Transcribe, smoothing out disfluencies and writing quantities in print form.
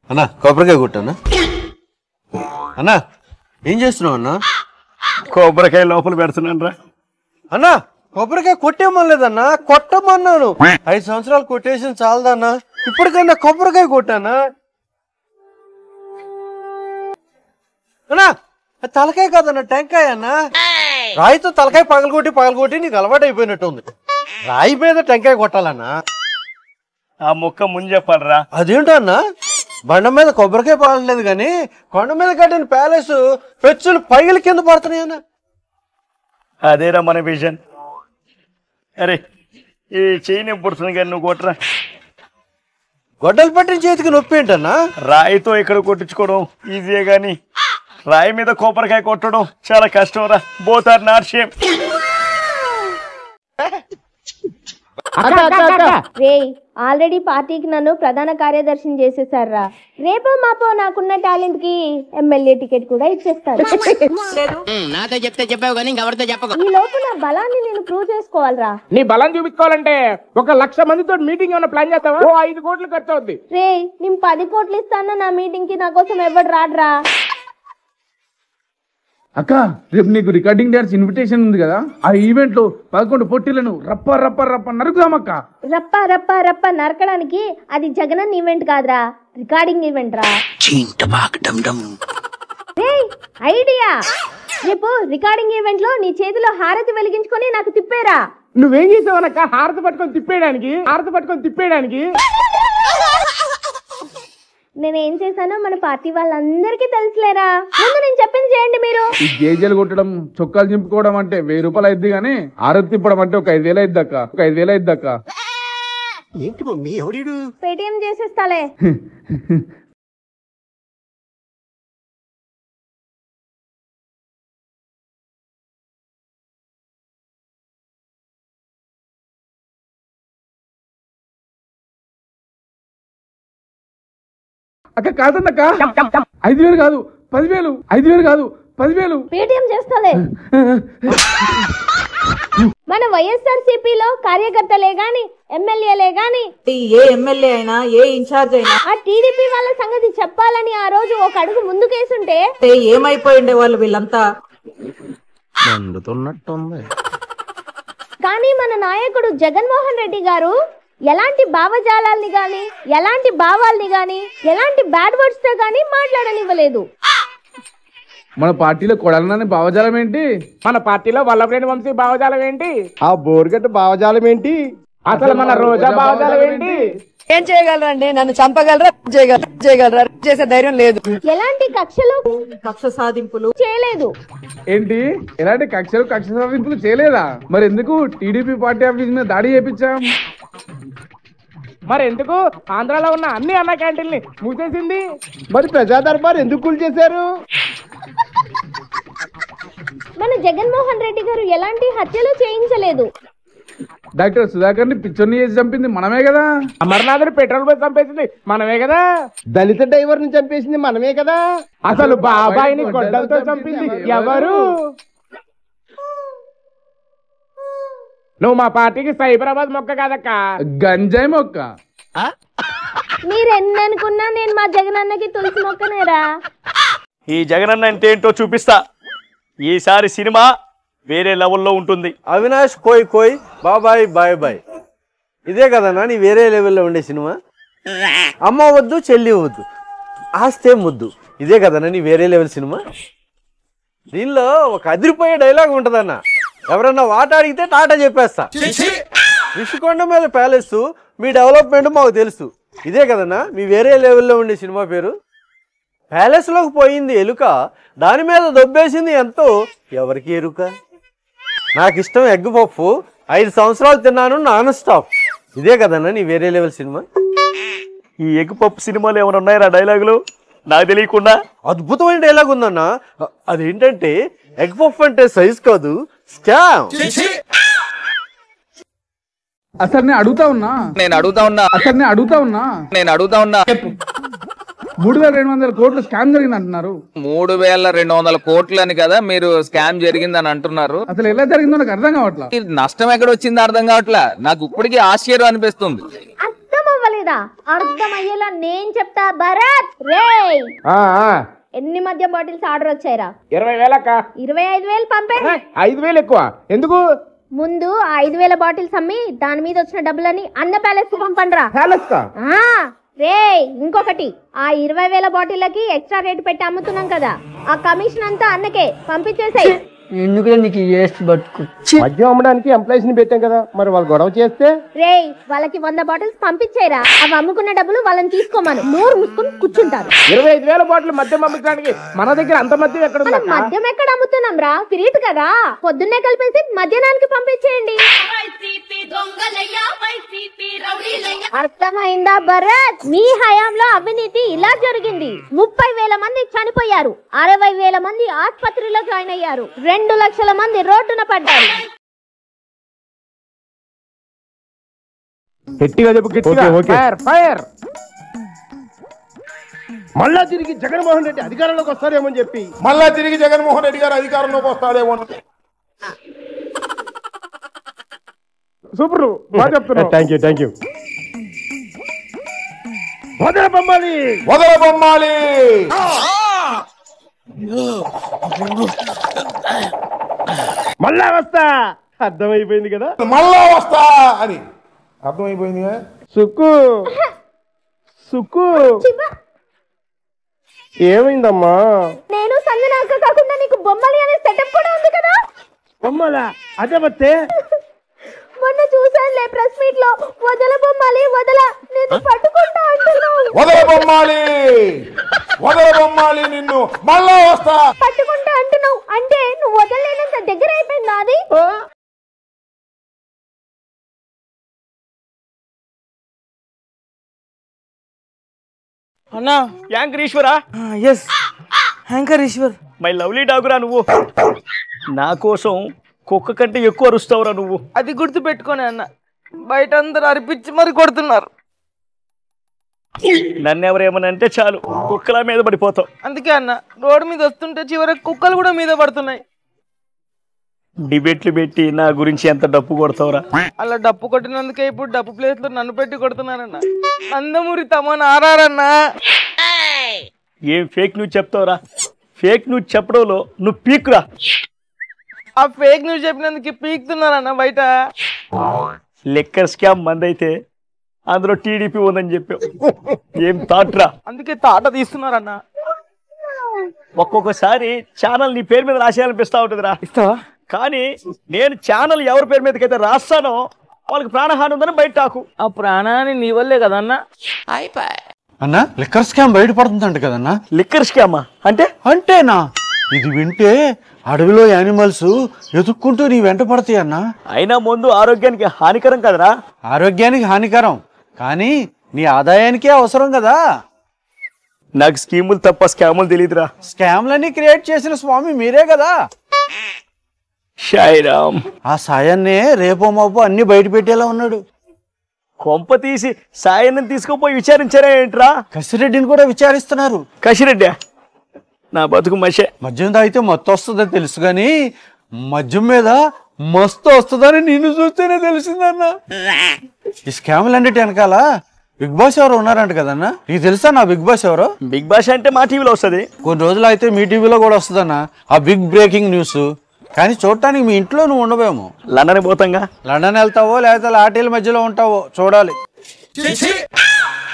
అన్నా కొబ్బరికాయ కొట్టన్నా అన్నా ఏం చేస్తున్నావు అన్నా? కొబ్బరికాయ లోపల పెడుతున్నాను రా అన్నా. కొబ్బరికాయ కొట్టేమనలేదన్నా, కొట్టమన్నాను. 5 సంవత్సరాలు కొట్టేసిన చాలదన్నా, ఇప్పటికన్నా కొబ్బరికాయ కొట్టానా అన్నా? తలకాయ కాదన్నా, టెంకాయ అన్నా. రాయితో తలకాయ పగలగొట్టి నీకు అలవాటు అయిపోయినట్టుంది. రాయి మీద టెంకాయ కొట్టాలన్నా. ఆ ముక్క ముందు చెప్పాలరా. అదేంటన్నా, బండ మీద కొబ్బరికాయ పడలేదు కానీ కొండ మీద కట్టిన ప్యాలెస్ పెచ్చులు పైగలి కింద పడుతున్నాయన్నా. అదేరా మన విజన్. అరే ఈ చెయ్యి పుడుతుంది కానీ నువ్వు కొట్టరా. గొడ్డలు పట్టిన చేతికి నొప్పి ఏంటన్నా? రాయితో ఇక్కడ కొట్టించుకోవడం ఈజీయే గాని రాయి మీద కొబ్బరికాయ కొట్టడం చాలా కష్టం రా. Both are not same. Already పార్టీకి నన్ను ప్రధాన కార్యదర్శిని చేసేసారా. రేపో మాపో నాకున్న టాలెంట్ కి ఎమ్మెల్యే టికెట్ కూడా ఇచ్చేస్తారు. ఈ లోపు నా బలాన్ని నేను ప్రూవ్ చేసుకోవాలరా. నీ బలం చూపించుకోవాలంటే 1,00,000 మందితో మీటింగ్ ఏమైనా ప్లాన్ చేస్తావా? 5 కోట్లు ఖర్చు అవుద్ది. రే నేను 10 కోట్లు ఇస్తాను నా మీటింగ్ కి, నా కోసం ఎవడు రాడ్రా. అక్క రేపు నీకు రికార్డింగ్ డాన్స్ ఇన్విటేషన్ ఉంది కదా, ఆ ఈవెంట్ లో 11 పొట్టిలను రప్ప రప్ప రప్ప నరుకుదామక్క. రప్ప రప్ప రప్ప నరకడానికి అది జగనన్న ఈవెంట్ కాదురా, రికార్డింగ్ ఈవెంట్ రా. ఐడియా, రేపు రికార్డింగ్ ఈవెంట్ లో నీ చేతిలో హారతి వెలిగించుకొని నాకు తిప్పేరా. నువ్వేం చేసావనక్క? హారతి పట్టుకొని తిప్పేయడానికి. నేనేం చేశానో మన పార్టీ వాళ్ళందరికీ తెలుసులేరా. ముందు నేను చెప్పింది చేయండి మీరు. ఈ గేజలు కొట్టడం, చొక్కాలు చింపుకోవడం అంటే 1000 రూపాయలు అయిద్ది గానీ హారతి తిప్పడం అంటే ఒక 5,000 అయిద్దక్క. ఏంటి మమ్మీ ఎవడు? పేటిఎం చేసేస్తాలే. అక్క కాదన్నక్క, 5,000 కాదు 10,000 పేటిఎం చేస్తాలే. మన వైఎస్ఆర్సీపీలో కార్యకర్తలే గాని ఎమ్మెల్యేలే గాని ఏ ఎమ్మెల్యే అయినా ఏ ఇన్ఛార్జ్ అయినా ఆ టీడీపీ వాళ్ళ సంగతి చెప్పాలని ఆ రోజు ఒక అడుగు ముందుకేసుంటే ఏమైపోయిండే వాళ్ళు వీళ్ళంతా. మండుతున్నట్టుంది. కానీ మన నాయకుడు జగన్మోహన్ రెడ్డి గారు ఎలాంటి భావజాలాల్ని గాని, ఎలాంటి భావాల్ని గాని, ఎలాంటి బ్యాడ్ వర్డ్స్ తో గాని మాట్లాడనివ్వలేదు. మన పార్టీలో కొడాలనే భావజాలం ఏంటి? మన పార్టీలో వల్లభనేని వంశీ భావజాలం ఏంటి? ఆ బోర్గట్ట భావజాలం ఏంటి? అసలు మన రోజా భావజాలం ఏంటి? ఏం చేయగలరండి? నన్ను చంపగలరా? చేయగలరా? చేసే ధైర్యం లేదు. ఎలాంటి కక్ష సాధింపులు చేయలేదు. ఏంటి? ఎలాంటి కక్ష సాధింపులు చేయలేదా? మరి ఎందుకు టీడీపీ పార్టీ ఆఫీస్ మీద దాడి చేపించాం? మరి ఎందుకు ఆంధ్రాలో ఉన్న అన్ని అన్న క్యాంటీన్ని మూసేసింది? మరి ప్రజా దర్బార్ ఎందుకు కూల్చేశారు? మన జగన్మోహన్ రెడ్డి గారు ఎలాంటి హత్యలు చేయించలేదు. డాక్టర్ సుధాకర్ ని పిచ్చోని చేసి చంపింది మనమే కదా. అమర్నాథుని పెట్రోల్ పోసి చంపేసింది మనమే కదా. దళిత డ్రైవర్ ని చంపేసింది మనమే కదా. అసలు బాబాయిని గొడ్డలతో చంపింది ఎవరు? నువ్వు మా పార్టీకి సైబరాబాద్ మొక్క కాదక్క, గంజాయి మొక్క. మీరు ఎన్ని అనుకున్నా నేను మా జగనన్నకి తులసి మొక్కనేరా. ఈ జగనన్న అంటే ఏంటో చూపిస్తా. ఈసారి సినిమా వేరే లెవెల్లో ఉంటుంది. అవినాష్ కోయ్ బాబాయ్ బాయ్. ఇదే కదన్నా నీ వేరే లెవెల్లో ఉండే సినిమా. అమ్మ వద్దు చెల్లి వద్దు ఆస్తే ముద్దు, ఇదే కదన్నా నీ వేరే లెవెల్ సినిమా. దీనిలో ఒక అదిరిపోయే డైలాగ్ ఉంటదన్న, ఎవరన్నా వాట అడిగితే టాటా చెప్పేస్తా. రిషికొండ మీద ప్యాలెస్, మీ డెవలప్మెంట్ మాకు తెలుసు, ఇదే కదన్నా మీ వేరే లెవెల్లో ఉండే సినిమా పేరు. ప్యాలెస్లోకి పోయింది ఎలుక, దాని మీద దొబ్బేసింది ఎంతో ఎవరికి ఎరుక. నాకు ఇష్టం ఎగ్ పప్పు, 5 సంవత్సరాలు తిన్నాను నాన్ స్టాప్, ఇదే కదన్నా నీ వేరే లెవెల్ సినిమా. ఈ ఎగ్ పప్పు సినిమాలు ఏమైనా ఉన్నాయా డైలాగులు నాకు తెలియకుండా? అద్భుతమైన డైలాగ్ ఉందన్న. అదేంటంటే ఎగ్ పఫ్ అంటే సైజ్ కాదు స్కామ్. అసలు నేను అడుగుతా ఉన్నా 3,200 కోట్లు స్కామ్ జరిగింది అంటున్నారు. 3,200 కోట్లు అని కదా మీరు స్కామ్ జరిగిందని అంటున్నారు. అసలు ఎలా జరిగిందో నాకు అర్థం కావట్లా. నష్టం ఎక్కడ వచ్చిందో అర్థం కావట్లా. నాకు ఇప్పటికీ ఆశ్చర్యం అనిపిస్తుంది. అర్థం లేదా? అర్థమయ్యేలా నేను చెప్తా భరత్. రేయ్ ఎన్ని మద్యం బాటిల్స్ ఆర్డర్ వచ్చాయిరా? 20,000 25,000 పంపే. 5,000 ఎక్కువ ఎందుకు? ముందు 5,000 బాటిల్స్ అమ్మి దాని మీద వచ్చిన డబ్బులని అన్న ప్యాలెస్ కు పంపండ్రా. రేయ్ ఇంకొకటి, ఆ 20,000 బాటిళ్ళకి ఎక్స్ట్రా రేట్ పెట్టి అమ్ముతున్నాం కదా, ఆ కమిషన్ అంతా అన్నకే పంపించేసాయి. ఎందుకు నీకు బతుకు మద్యం అమ్మడానికి ఎంప్లాయీస్ ని పెట్టాం కదా, మరి వాళ్ళు గొడవ చేస్తే? రేయ్ వాళ్ళకి 100 బాటిల్స్ పంపించేరా, అవి అమ్ముకున్న డబ్బులు వాళ్ళని తీసుకోమను. నోరు మూసుకొని కూర్చుంటారు. 25,000 బాటిల్ మద్యం పంపించడానికి మన దగ్గర అంత మద్యం ఎక్కడ ఉంది? మద్యం ఎక్కడ అమ్ముతున్నాం రా, ఫ్రీట్ కదా. పొద్దున్నే కలిపేసి మధ్యాహ్నానికి పంపించేయండి. అర్థమైందా భరత్? మీ హయాంలో అవినీతి ఇలా జరిగింది. 30,000 మంది చనిపోయారు, 60,000 మంది ఆసుపత్రిలో జాయిన్ అయ్యారు, 2 లక్షల మంది రోడ్డున పడ్డారు. గట్టిగా చెప్పు, గట్టిగా. ఫైర్. మళ్ళా తిరిగి జగన్మోహన్ రెడ్డి అధికారంలోకి వస్తారేమో అని చెప్పి. మళ్ళా తిరిగి జగన్మోహన్ రెడ్డి గారు అధికారంలోకి వస్తాడేమో. సూపర్, బాగా చెప్తున్నావు. Thank you. వదల బొమ్మాలి. మళ్ళా వస్తా అర్థమైపోయింది కదా, మళ్ళా వస్తా అని అర్థమైపోయింది. సుక్కు ఏమైందమ్మా? నేను సంజనాక కాకుండా నీకు బొమ్మలి అనే సెటప్ కూడా ఉంది కదా. బొమ్మలా? అదే బట్టే మొన్న చూసానులే ప్రెస్ మీట్ లో. వదల బొమ్మాలి వదల, నేను పట్టుకుంటా అంటున్నావు. వదల బొమ్మాలి నిన్ను మళ్ళా వస్తా పట్టుకుంటా అంటున్నావు అంటే నువ్వు వదలలేనంత దగ్గర అయిపోయింది అది. అన్నా యాంకర్ ఈశ్వరా? Yes anchor Eshwar. My lovely డాగురా నువ్వు. నా కోసం కుక్క కంటే ఎక్కువ అరుస్తావురా నువ్వు. అది గుర్తు పెట్టుకోనే అన్న, బయట అందరు అరిపించి మరి కొడుతున్నారు. నన్ను ఎవరేమనంటే చాలు కుక్కల మీద పడిపోతావు. అందుకే అన్న రోడ్డు మీద వస్తుంటే చివరికి కుక్కలు కూడా మీద పడుతున్నాయి. డిబేట్లు పెట్టి నా గురించి ఎంత డప్పు కొడతావురా? అలా డప్పు కొట్టినందుకే ఇప్పుడు డప్పు ప్లేస్ లో నన్ను పెట్టి కొడుతున్నారన్న. నందమూరి తమన్ ఆరారన్నా. ఏం ఫేక్ న్యూస్ చెప్తావురా? ఫేక్ న్యూస్ చెప్పడంలో నువ్వు పీకురా. ఆ ఫేక్ న్యూస్ చెప్పినందుకు పీకుతున్నారన్న బయట. లిక్కర్ స్కామ్ మందైతే అందులో టీడీపీ ఉందని చెప్పావు. ఏం తాట్రా? అందుకే తాట తీస్తున్నారన్న. ఒక్కొక్కసారి ఛానల్ నీ పేరు మీద రాసేయాలనిపిస్తా ఉంటుందిరా. ఇస్తావా? కానీ నేను ఛానల్ ఎవరి పేరు మీదకైతే రాస్తానో వాళ్ళకి ప్రాణహాని ఉందని బయట టాకు. ఆ ప్రాణాన్ని నీ వల్లే కదన్నా. అన్నా లిక్కర్ స్కామ్ బయటపడుతుందంట కదన్నా. లిక్కర్ స్కామా అంటే? అంటేనా? ఇది వింటే అడవిలో యానిమల్స్ ఎదుక్కుంటూ నీ వెంట పడతాయి అన్నా. అయినా ముందు ఆరోగ్యానికి హానికరం కదరా? ఆరోగ్యానికి హానికరం, కానీ నీ ఆదాయానికే అవసరం కదా. నాకు స్కీములు తప్ప స్కాములు తెలియదురా. స్కామ్లన్నీ క్రియేట్ చేసిన స్వామి మీరే కదా. సాయిరామ్. ఆ సాయాన్నే రేపో మాపో అన్ని బయట పెట్టేలా ఉన్నాడు. కొంప తీసి సాయాన్ని తీసుకుపోయి విచారించారా ఏంట్రా? కసిరెడ్డిని కూడా విచారిస్తున్నారు. కసిరెడ్డి నా బతుకు మషే. మద్యం తాగితే మత్తు వస్తుందని తెలుసు కానీ మద్యం మీద మస్తు వస్తుందని నిన్ను చూస్తేనే తెలిసిందన్న. ఈ స్కామ్లన్నిటి వెనకాల బిగ్ బాస్ ఎవరు ఉన్నారంట కదన్నా. నీకు తెలుసా నా బిగ్ బాస్ ఎవరో? బిగ్ బాస్ అంటే మా టీవీలో వస్తుంది. కొన్ని రోజులు అయితే మీ టీవీలో కూడా వస్తుందన్న ఆ బిగ్ బ్రేకింగ్ న్యూస్. కానీ చూడటానికి మీ ఇంట్లో నువ్వు ఉండవేమో. లండన్ పోతాంగా. లండన్ వెళ్తావో లేకపోతే లాటీల మధ్యలో ఉంటావో చూడాలి.